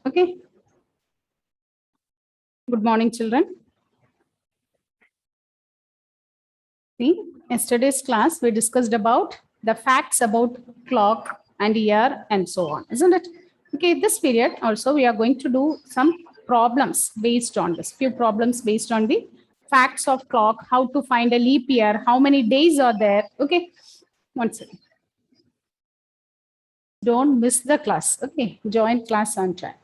Okay. Good morning, children. In yesterday's class, we discussed about the facts about clock and year and so on, isn't it? Okay, this period also we are going to do some problems based on this, few problems based on the facts of clock, how to find a leap year, how many days are there. Okay, one second. Don't miss the class. Okay, join class on time.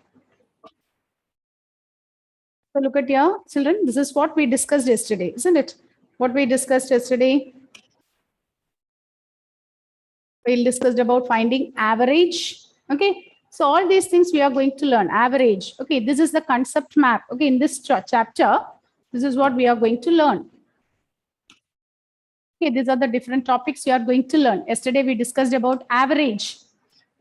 So look at here, children. This is what we discussed yesterday, isn't it? What we discussed yesterday. We'll discussed about finding average. Okay. So all these things we are going to learn. Average. Okay. This is the concept map. Okay. In this chapter, this is what we are going to learn. Okay. These are the different topics we are going to learn. Yesterday we discussed about average.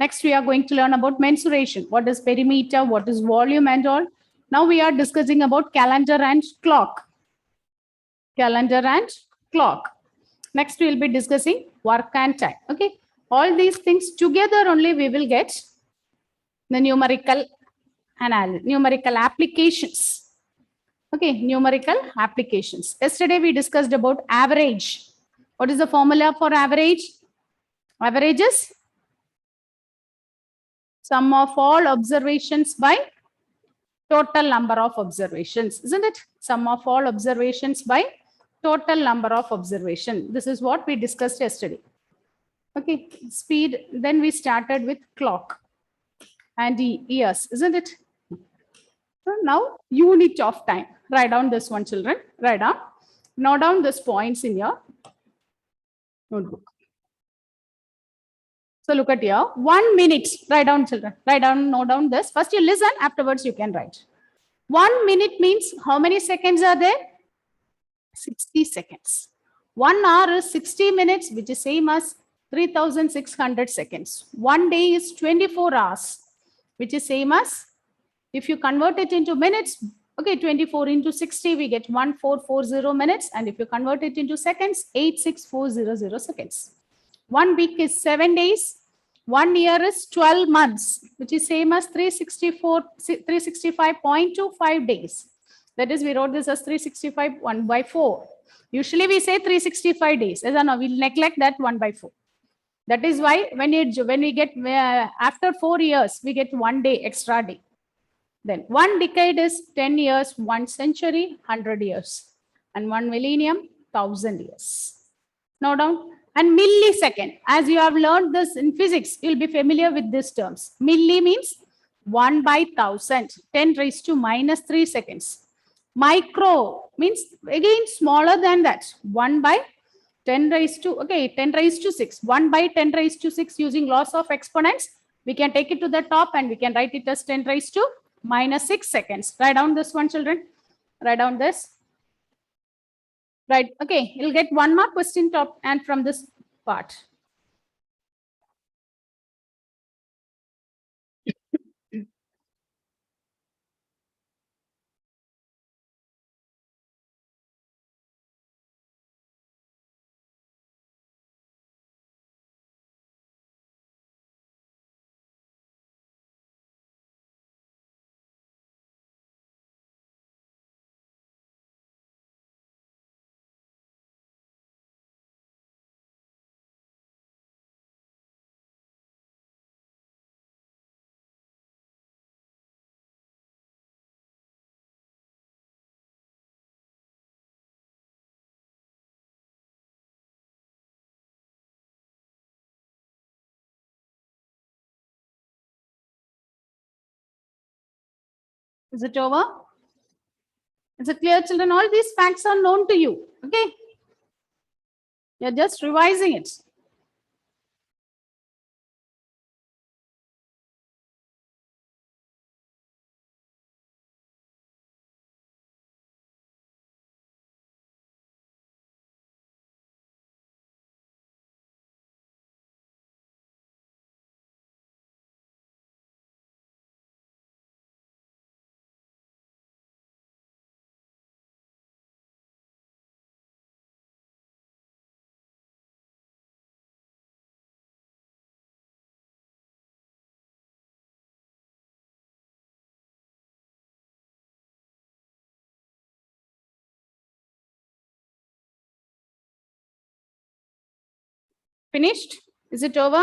Next, we are going to learn about mensuration. What is perimeter? What is volume and all? Now we are discussing about calendar and clock. Calendar and clock. Next, we will be discussing work and time. Okay. All these things together only we will get the numerical applications. Okay, numerical applications. Yesterday we discussed about average. What is the formula for average? Average is sum of all observations by total number of observations, isn't it? Sum of all observations by total number of observation. This is what we discussed yesterday. Okay, speed. Then we started with clock and years, isn't it? So now unit of time. Write down this one, children. Write down. Note down these points in your notebook. So look at here. 1 minute. Write down, children. Write down, note down this. First you listen, afterwards you can write. 1 minute means how many seconds are there? 60 seconds. 1 hour is 60 minutes, which is same as 3,600 seconds. 1 day is 24 hours, which is same as, if you convert it into minutes, okay, 24 into 60, we get 1440 minutes. And if you convert it into seconds, 86400 seconds. 1 week is 7 days. 1 year is 12 months, which is same as 365.25 days. That is, we wrote this as 365 1 by 4. Usually we say 365 days. As I know, we'll neglect that 1 by 4. That is why when we get after 4 years, we get 1 day extra day. Then 1 decade is 10 years, 1 century, 100 years, and 1 millennium, 1,000 years. Note down. And millisecond, as you have learned this in physics, you'll be familiar with these terms. Milli means 1 by 1,000, 10 raised to minus 3 seconds. Micro means again smaller than that, 1 by 10 raised to, okay, 10 raised to 6. 1 by 10 raised to 6 using laws of exponents. We can take it to the top and we can write it as 10 raised to minus 6 seconds. Write down this one, children. Write down this. Right. Okay. You'll get 1 more question top and from this part. Is it over? Is it clear, children? All these facts are known to you. Okay. You're just revising it. Finished? Is it over?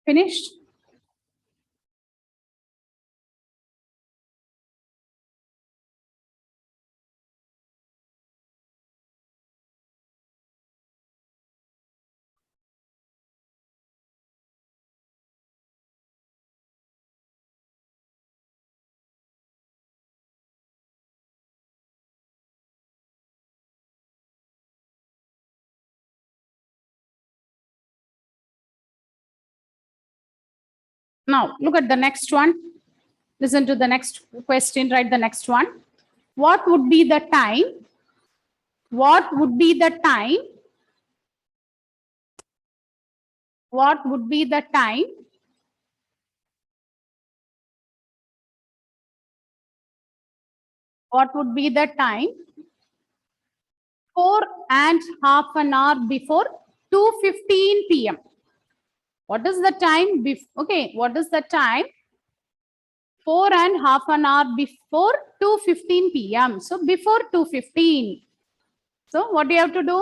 Finished? Now, look at the next one. Listen to the next question, write the next one. What would be the time? What would be the time? What would be the time? What would be the time? 4.5 hours before 2:15 p.m. What is the time? Okay, what is the time? 4.5 hours before 2:15 p.m. So before 2:15. So what do you have to do?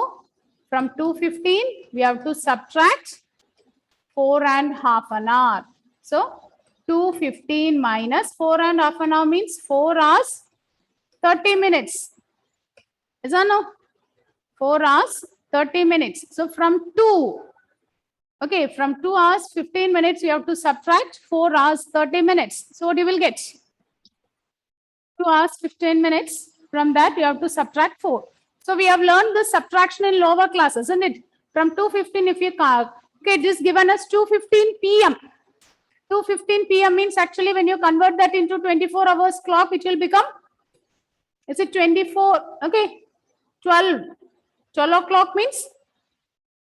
From 2:15, we have to subtract 4.5 hours. So 2:15 minus 4.5 hours means 4 hours 30 minutes. Is that no? 4 hours 30 minutes. So from 2, okay, from 2 hours 15 minutes, you have to subtract 4 hours 30 minutes. So what you will get? 2 hours 15 minutes. From that, you have to subtract 4. So we have learned the subtraction in lower classes, isn't it? From 2:15, if you okay, it is given as 2:15 p.m. 2:15 p.m. means actually when you convert that into 24 hours clock, it will become, is it 24? Okay, 12. 12 o'clock means,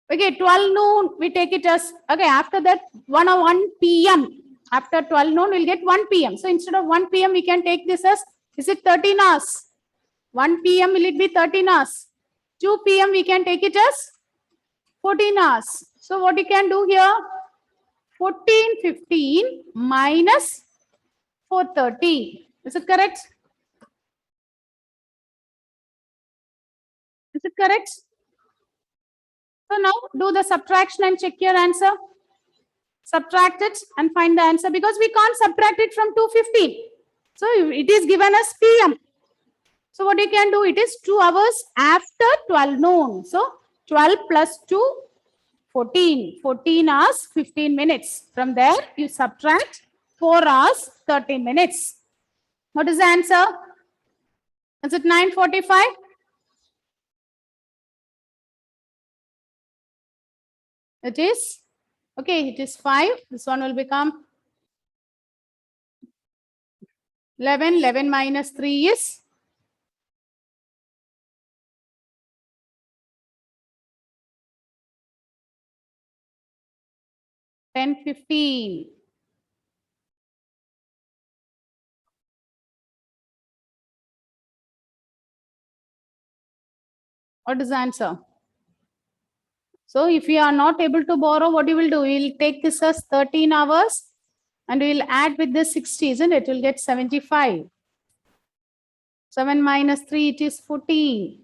okay, 12 noon, we take it as, okay, after that 1 p.m. After 12 noon, we'll get 1 p.m. So instead of 1 p.m., we can take this as, is it 13 hours? 1 p.m. will it be 13 hours? 2 p.m. we can take it as 14 hours. So what you can do here? 14:15 minus 4:30. Is it correct? Is it correct? So now do the subtraction and check your answer. Subtract it and find the answer because we can't subtract it from 2:15. So it is given as PM. So what you can do, it is 2 hours after 12 noon. So 12 plus 2, 14. 14 hours, 15 minutes. From there, you subtract 4 hours, 13 minutes. What is the answer? Is it 9:45? It is. Okay, it is 5. This one will become 11. 11 minus 3 is 10:15. What is the answer? So if we are not able to borrow, what you will do? We will take this as 13 hours and we will add with this 60, isn't it? We'll get 75. 7 minus 3, it is 14.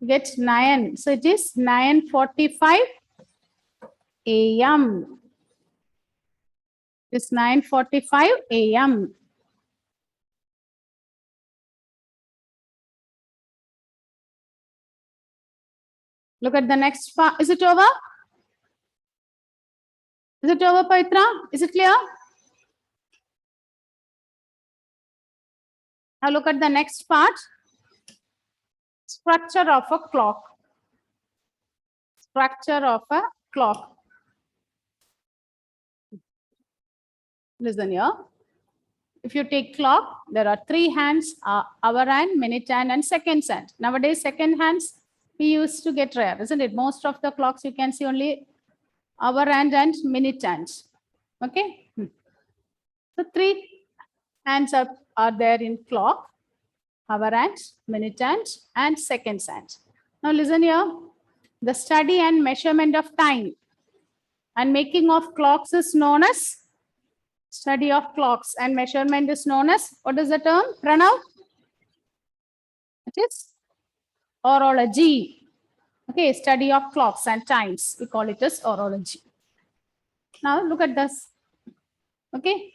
Get 9. So it is 9:45 a.m. It's 9:45 a.m. Look at the next part. Is it over? Is it over, Paitra? Is it clear? Now look at the next part. Structure of a clock. Structure of a clock. Listen here. If you take clock, there are 3 hands, hour hand, minute hand, and seconds hand. Nowadays, second hands we used to get rare, isn't it? Most of the clocks you can see only hour hand and minute hands. Okay. So 3 hands are there in clock: hour hand, minute hand, and seconds hand. Now listen here. The study and measurement of time and making of clocks is known as study of clocks, and measurement is known as, what is the term, Pranav? It is horology. Okay, study of clocks and times. We call it as horology. Now look at this. Okay.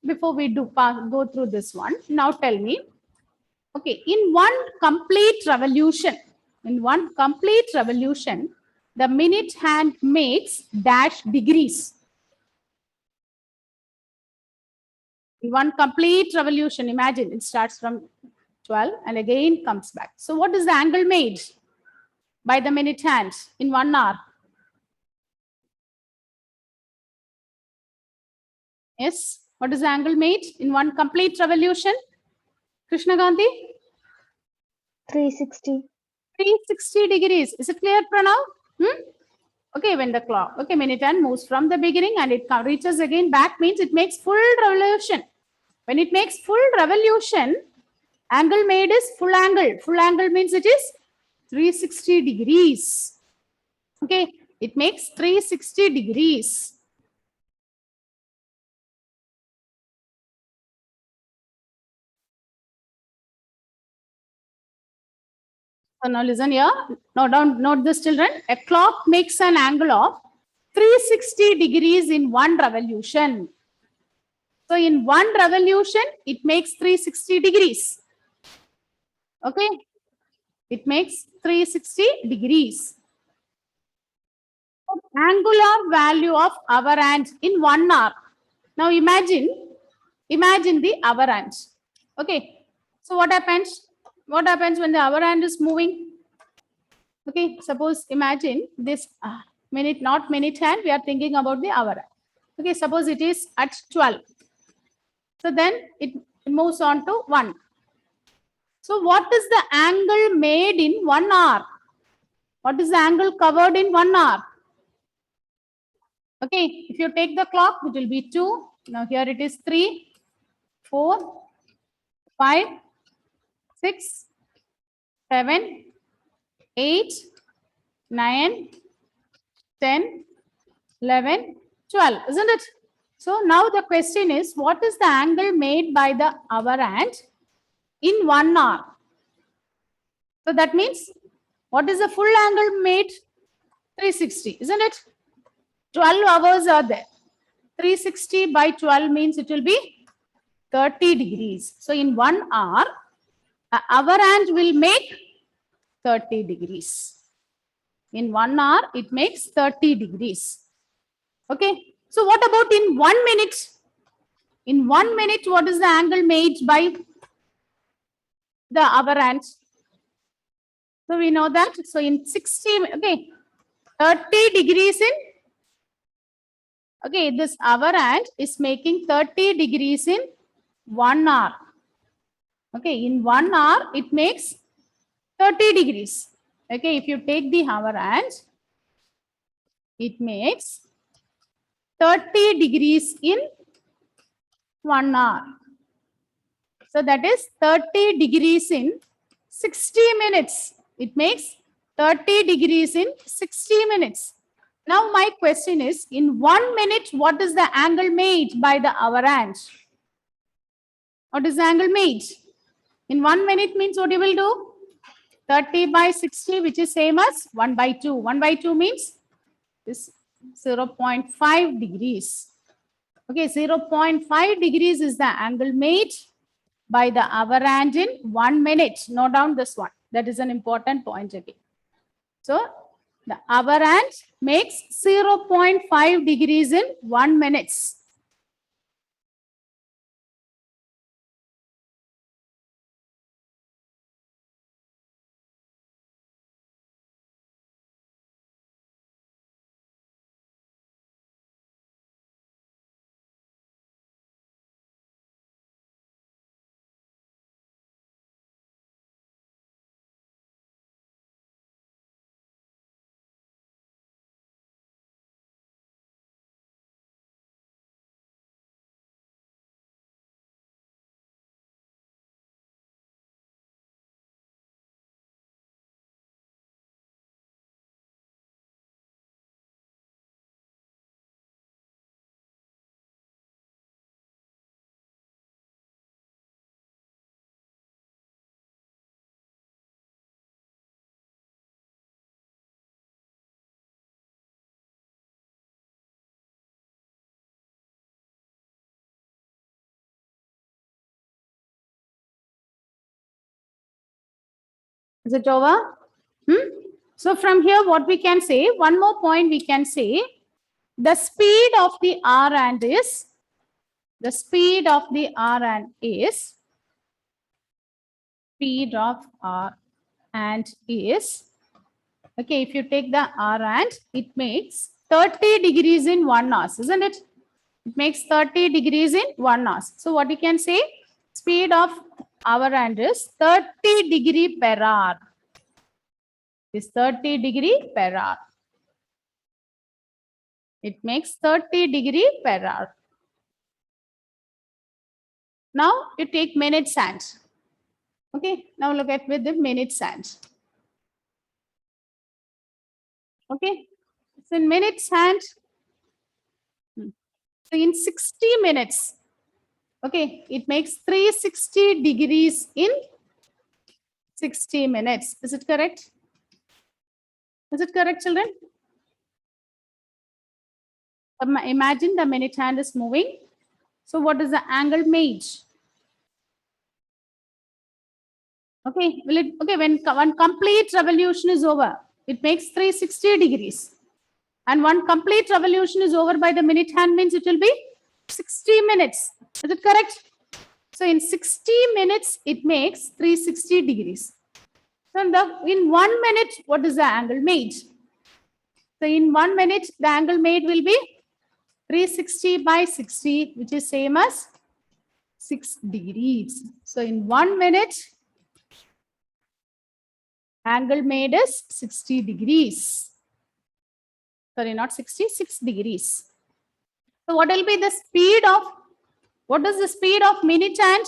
Before we go through this one, now tell me. Okay, in one complete revolution, the minute hand makes dash degrees. In one complete revolution, imagine it starts from 12 and again comes back. So what is the angle made by the minute hand in 1 hour? Yes, what is the angle made in one complete revolution? Krishna Gandhi? 360. 360 degrees. Is it clear, Pranav? Okay, when the clock, okay, minute hand moves from the beginning and it reaches again back, means it makes full revolution. When it makes full revolution, angle made is full angle. Full angle means it is 360 degrees. Okay, it makes 360 degrees. So now listen here. Note this, children. A clock makes an angle of 360 degrees in one revolution. So in one revolution, it makes 360 degrees. Okay. It makes 360 degrees. Angular value of hour hand in 1 hour. Now imagine the hour hand. Okay. So what happens? What happens when the hour hand is moving? Okay. Suppose imagine this minute, not minute hand. We are thinking about the hour hand. Okay. Suppose it is at 12. So then it moves on to 1. So what is the angle made in 1 hour? What is the angle covered in 1 hour? Okay, if you take the clock, it will be 2. Now here it is 3, 4, 5, 6, 7, 8, 9, 10, 11, 12, isn't it? So now the question is, what is the angle made by the hour hand in 1 hour? So that means, what is the full angle made? 360, isn't it? 12 hours are there. 360 by 12 means it will be 30 degrees. So in 1 hour, hour hand will make 30 degrees. In 1 hour, it makes 30 degrees. Okay. So what about in 1 minute? In 1 minute, what is the angle made by the hour hand? So we know that. So in 60, okay, 30 degrees in, okay, this hour hand is making 30 degrees in 1 hour. Okay, in 1 hour, it makes 30 degrees. Okay, if you take the hour hand, it makes 30 degrees in 1 hour. So that is 30 degrees in 60 minutes. It makes 30 degrees in 60 minutes. Now my question is, in 1 minute, what is the angle made by the avalanche? What is the angle made? In 1 minute means what you will do? 30 by 60, which is same as 1 by 2. 1 by 2 means this 0.5 degrees. Okay, 0.5 degrees is the angle made by the avalanche in 1 minute. Note down this one. That is an important point again. So the avalanche makes 0.5 degrees in 1 minute. Is it over? So from here, what we can say, one more point we can say, the speed of the R and is, the speed of the R and is, speed of R and is, okay, if you take the R and, it makes 30 degrees in 1 hour, isn't it? It makes 30 degrees in 1 hour. So what you can say, speed of hour and is 30 degree per hour. Is 30 degree per hour. It makes 30 degree per hour. Now you take minute hand. Okay, now look at with the minute hand. Okay, so in minutes hand, so in 60 minutes, okay, it makes 360 degrees in 60 minutes. Is it correct? Is it correct, children? Imagine the minute hand is moving. So what is the angle made? Okay, will it, okay, when one complete revolution is over, it makes 360 degrees. And one complete revolution is over by the minute hand means it will be 60 minutes. Is it correct? So in 60 minutes, it makes 360 degrees. So in 1 minute, what is the angle made? So in 1 minute, the angle made will be 360 by 60, which is same as 6 degrees. So in 1 minute, angle made is 60 degrees. Sorry, not 60, 6 degrees. So what will be the speed of, what is the speed of minute hand?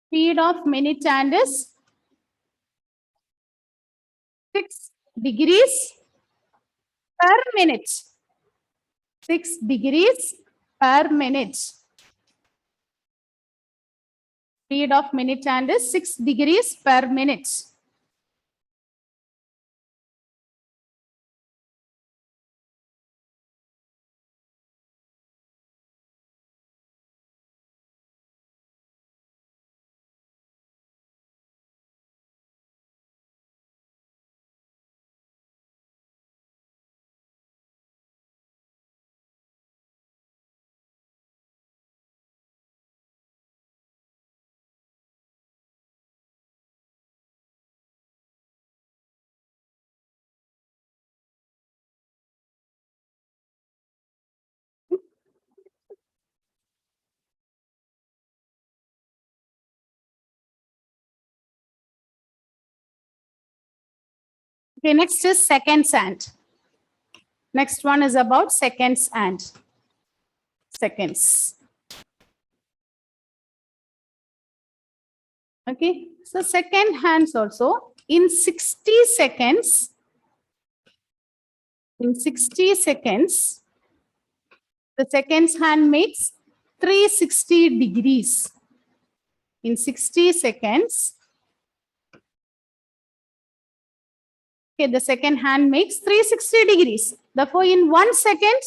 Speed of minute hand is 6 degrees per minute. 6 degrees per minute. Speed of minute hand is 6 degrees per minute. Okay, next is seconds hand. Next one is about seconds hand. Seconds. Okay, so second hands also in 60 seconds, the seconds hand makes 360 degrees. In 60 seconds, okay, the second hand makes 360 degrees. Therefore, in 1 second,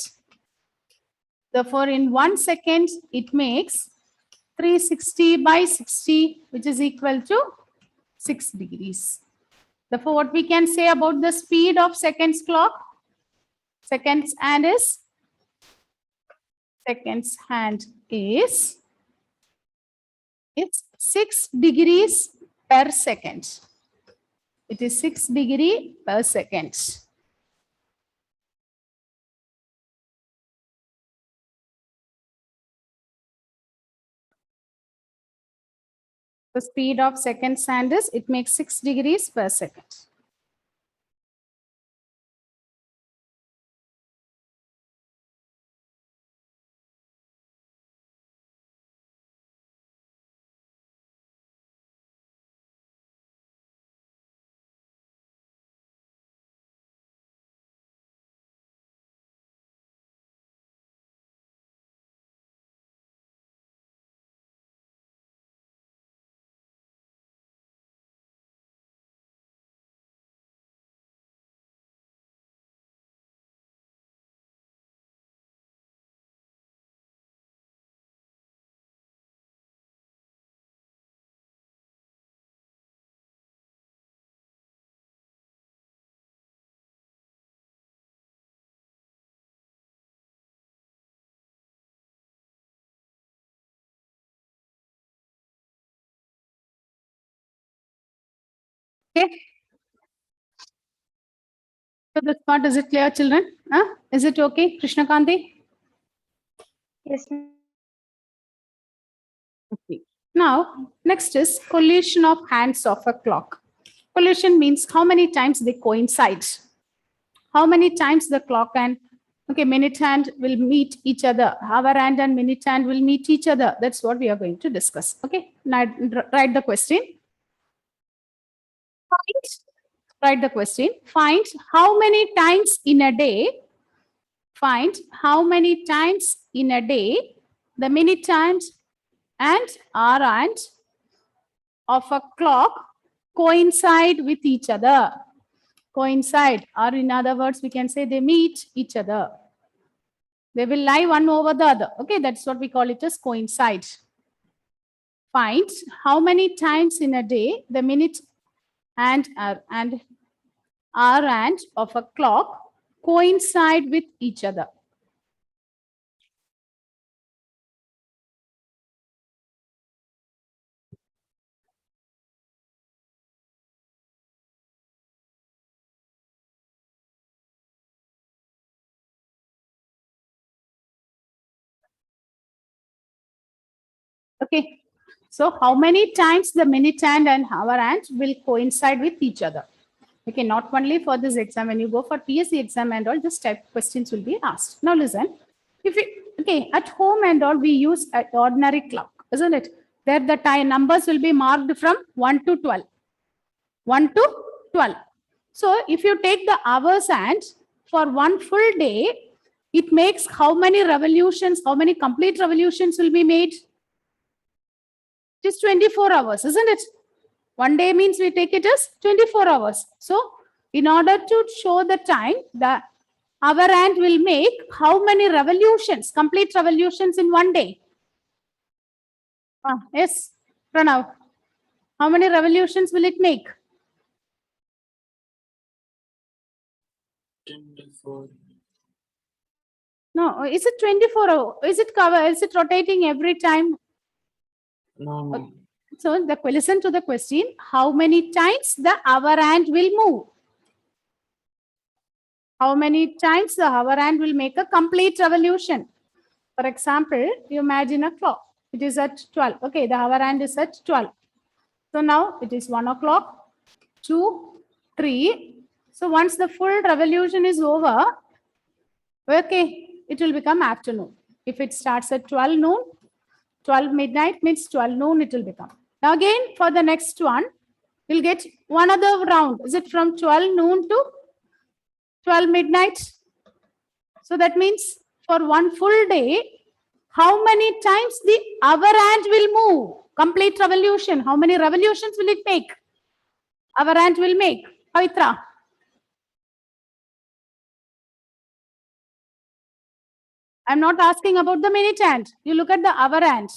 it makes 360 by 60, which is equal to 6 degrees. Therefore, what we can say about the speed of seconds clock? Seconds hand is it's 6 degrees per second. It is 6 degree per second. The speed of seconds hand is, it makes 6 degrees per second. Okay. So this part, is it clear, children? Is it okay, Krishna Kanti? Yes, ma'am. Okay. Now, next is collision of hands of a clock. Collision means how many times they coincide. How many times the clock and minute hand will meet each other. Hour hand and minute hand will meet each other. That's what we are going to discuss. Okay. Now write the question. Write the question. Find how many times in a day. Find how many times in a day the minute hand and hour hand of a clock coincide with each other. Coincide, or in other words, we can say they meet each other. They will lie one over the other. Okay, that's what we call it as coincide. Find how many times in a day the minute and hour hand of a clock coincide with each other. Okay, so how many times the minute hand and hour hand will coincide with each other? Okay, not only for this exam, when you go for PSC exam and all, this type of questions will be asked. Now listen, if we, okay, at home and all, we use an ordinary clock, isn't it? There the time numbers will be marked from 1 to 12. 1 to 12. So if you take the hours and for one full day, it makes how many revolutions, how many complete revolutions will be made? It is 24 hours, isn't it? One day means we take it as 24 hours. So in order to show the time, the hour hand will make how many revolutions, complete revolutions in one day? Yes, Pranav. How many revolutions will it make? 24. No, is it 24 hours? Is it cover? Is it rotating every time? No. So listen to the question. How many times the hour hand will move? How many times the hour hand will make a complete revolution? For example, you imagine a clock. It is at 12. Okay, the hour hand is at 12. So now it is 1 o'clock, 2, 3. So once the full revolution is over, okay, it will become afternoon. If it starts at 12 noon, 12 midnight means 12 noon it will become. Now again, for the next one, we'll get one other round. Is it from 12 noon to 12 midnight? So that means for one full day, how many times the hour hand will move? Complete revolution. How many revolutions will it make? Hour hand will make. Pavitra. I'm not asking about the minute hand. You look at the hour hand.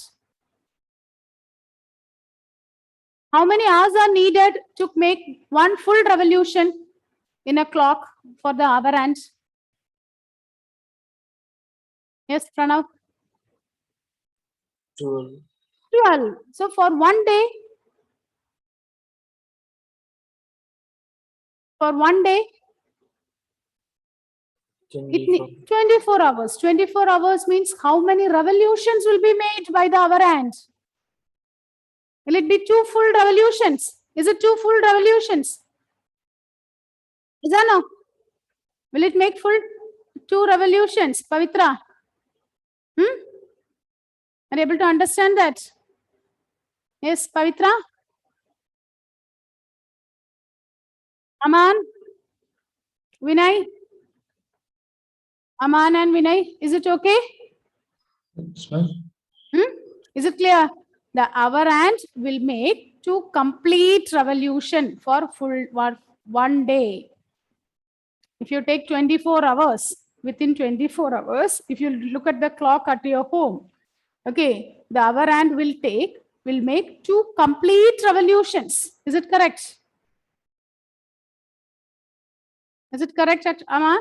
How many hours are needed to make one full revolution in a clock for the hour hand? Yes, Pranav. 12. 12. So for one day, it 24. 24 hours. 24 hours means how many revolutions will be made by the hour hand? Will it be 2 full revolutions? Is it 2 full revolutions? Is that no? Will it make full 2 revolutions, Pavitra? Are you able to understand that? Yes, Pavitra? Aman? Vinay? Aman and Vinay, is it okay? Yes, ma'am. Is it clear? The hour hand will make 2 complete revolution for full one day. If you take 24 hours, within 24 hours, if you look at the clock at your home, okay, the hour hand will make 2 complete revolutions. Is it correct? Is it correct, Aman?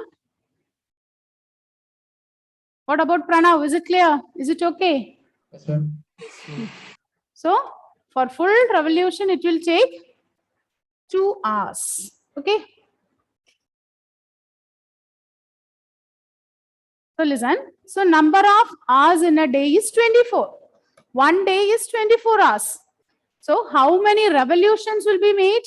What about Pranav? Is it clear? Is it okay? Yes, ma'am. So for full revolution, it will take 2 hours. Okay. So listen. So number of hours in a day is 24. One day is 24 hours. So how many revolutions will be made?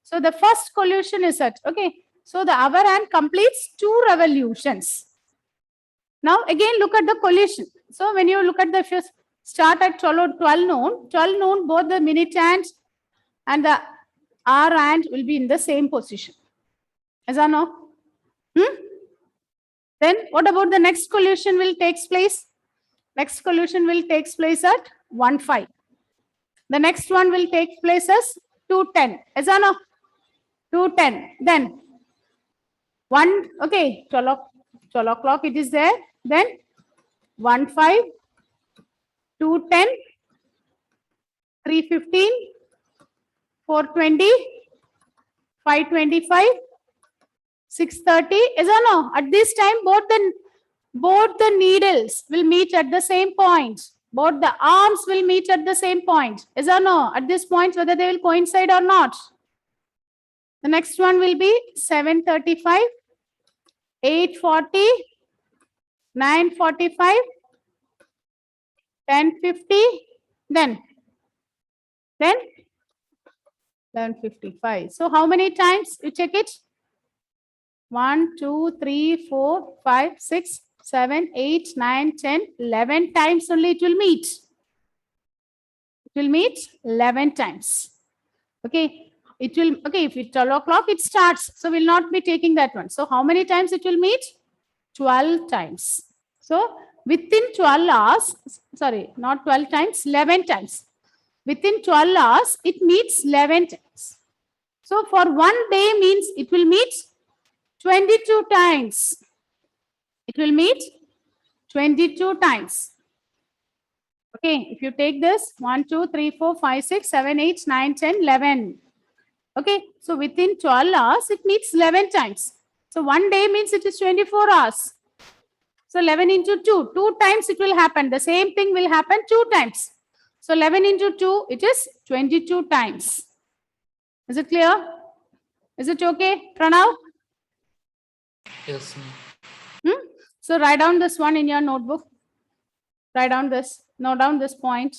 So the first collision is that. Okay. So the hour hand completes 2 revolutions. Now again look at the collision. So when you look at the first start at 12 noon, both the minute hand and the hour hand will be in the same position. Is that no? Then what about the next collision will takes place? Next collision will takes place at 1:05. The next one will take place as 2:10. Is that no? 2:10. Then 1, okay, 12 o'clock it is there. Then 1:05, 2:10, 3:15, 4:20, 5:25, 6:30. Is or no? At this time, both the needles will meet at the same point. Both the arms will meet at the same point. Is or no? At this point, whether they will coincide or not. The next one will be 7:35, 8:40, 9:45, 10:50, then 11:55. So how many times you check it? 1, 2, 3, 4, 5, 6, 7, 8, 9, 10, 11 times only it will meet. It will meet 11 times. Okay. It will, okay, if it's 12 o'clock, it starts. So we'll not be taking that one. So how many times it will meet? 12 times. So within 12 hours, sorry, not 12 times, 11 times. Within 12 hours, it meets 11 times. So for one day means it will meet 22 times. It will meet 22 times. Okay, if you take this 1, 2, 3, 4, 5, 6, 7, 8, 9, 10, 11. Okay, so within 12 hours, it meets 11 times. So one day means it is 24 hours. So 11 into 2, 2 times it will happen. The same thing will happen 2 times. So 11 into 2, it is 22 times. Is it clear? Is it okay, Pranav? Yes, ma'am. So write down this one in your notebook. Write down this, note down this point.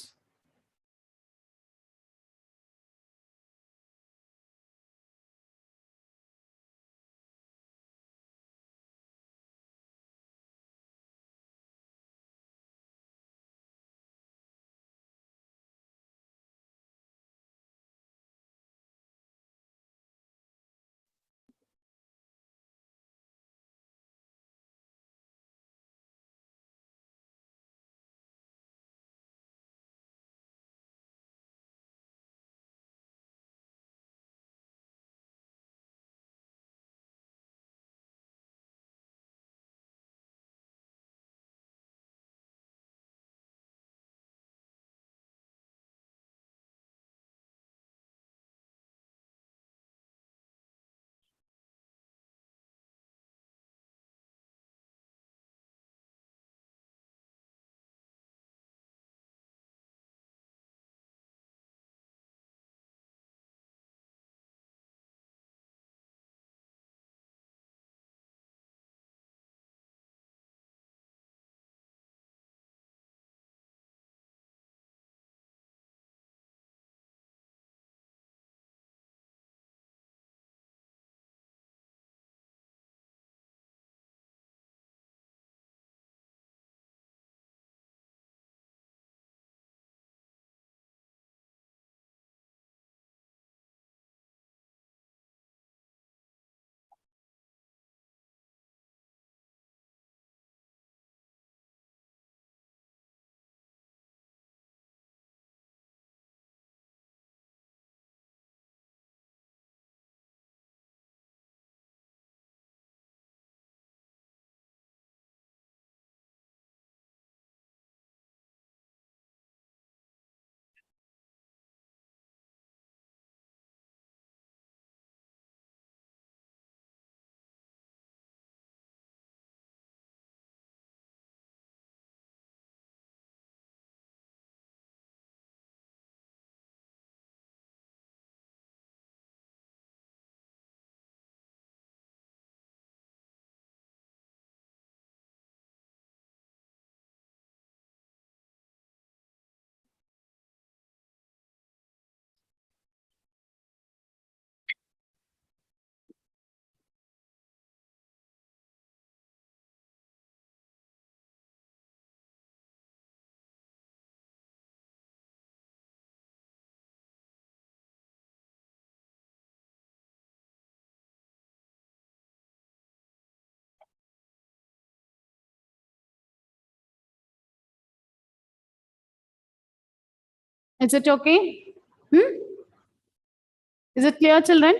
Is it okay? Is it clear, children?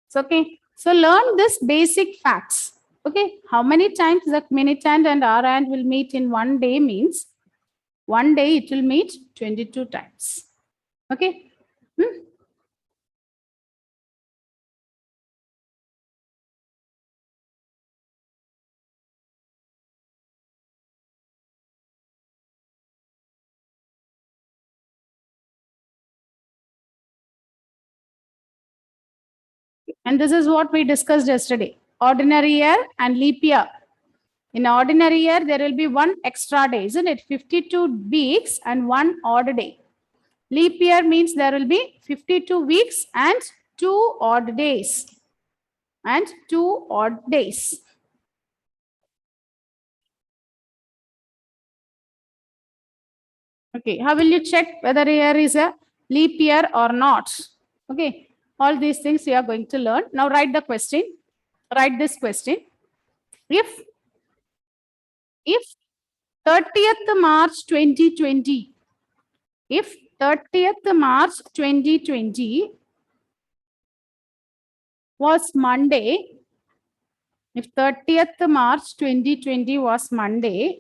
It's okay. So learn this basic facts. Okay. How many times the minute hand and hour hand will meet in one day means one day it will meet 22 times. Okay. And this is what we discussed yesterday. Ordinary year and leap year. In ordinary year, there will be one extra day, isn't it? 52 weeks and one odd day. Leap year means there will be 52 weeks and 2 odd days. And 2 odd days. Okay, how will you check whether here is a leap year or not? Okay, all these things you are going to learn. Now write the question. Write this question. If 30th March 2020, if 30th March 2020 was Monday, if 30th March 2020 was Monday,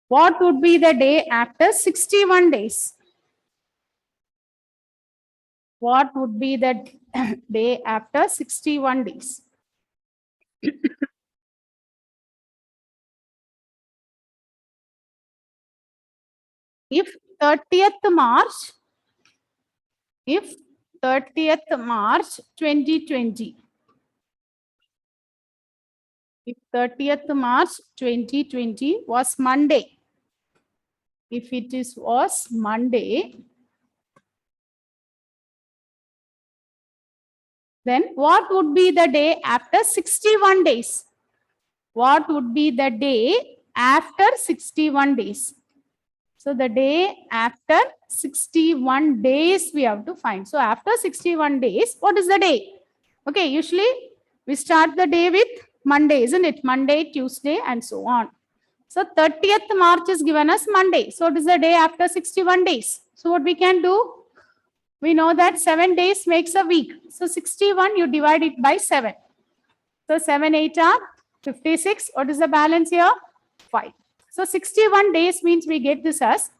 what would be the day after 61 days? What would be the day after 61 days? If 30th March, if 30th March 2020, if 30th March 2020 was Monday, if it was Monday, then what would be the day after 61 days? What would be the day after 61 days? So the day after 61 days we have to find. So after 61 days, what is the day? Okay, usually we start the day with Monday, isn't it? Monday, Tuesday, and so on. So 30th March is given as Monday. So it is the day after 61 days. So what we can do? We know that 7 days makes a week. So 61, you divide it by 7. So 7, 8 are 56. What is the balance here? 5. So 61 days means we get this as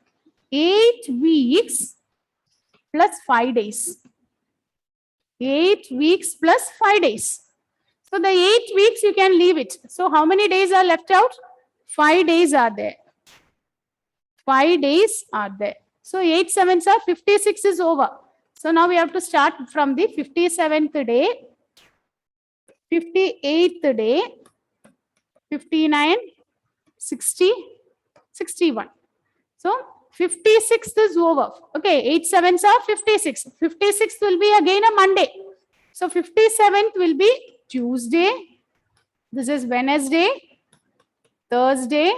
8 weeks plus 5 days. 8 weeks plus 5 days. So the 8 weeks you can leave it. So how many days are left out? 5 days are there. 5 days are there. So 8 sevens are 56 is over. So now we have to start from the 57th day, 58th day, 59, 60, 61. So 56th is over. Okay, 8 sevens are 56. 56th will be again a Monday. So 57th will be Tuesday. This is Wednesday, Thursday,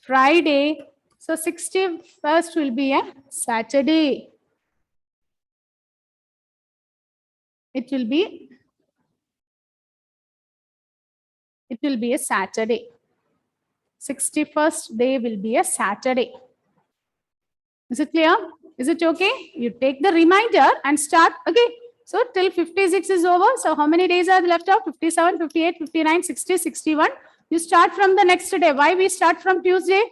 Friday. So 61st will be a Saturday. It will be a Saturday. 61st day will be a Saturday. Is it clear? Is it okay? You take the reminder and start. Okay. So till 56 is over. So how many days are left out? 57, 58, 59, 60, 61. You start from the next day. Why we start from Tuesday?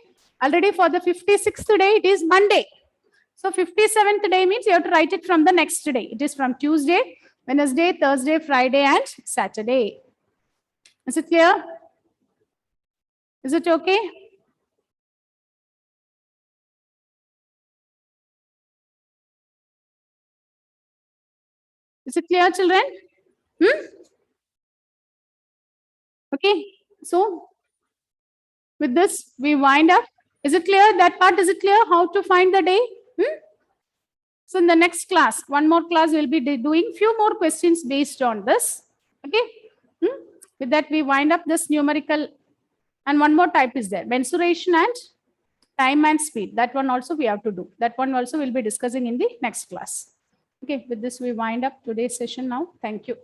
Already for the 56th day, it is Monday. So 57th day means you have to write it from the next day. It is from Tuesday, Wednesday, Thursday, Friday, and Saturday. Is it clear? Is it okay? Is it clear, children? Okay. So with this, we wind up. Is it clear? That part, is it clear? How to find the day? So in the next class, one more class, we'll be doing few more questions based on this. Okay. With that, we wind up this numerical. And one more type is there. Mensuration and time and speed. That one also we have to do. That one also we'll be discussing in the next class. Okay, with this we wind up today's session now. Thank you.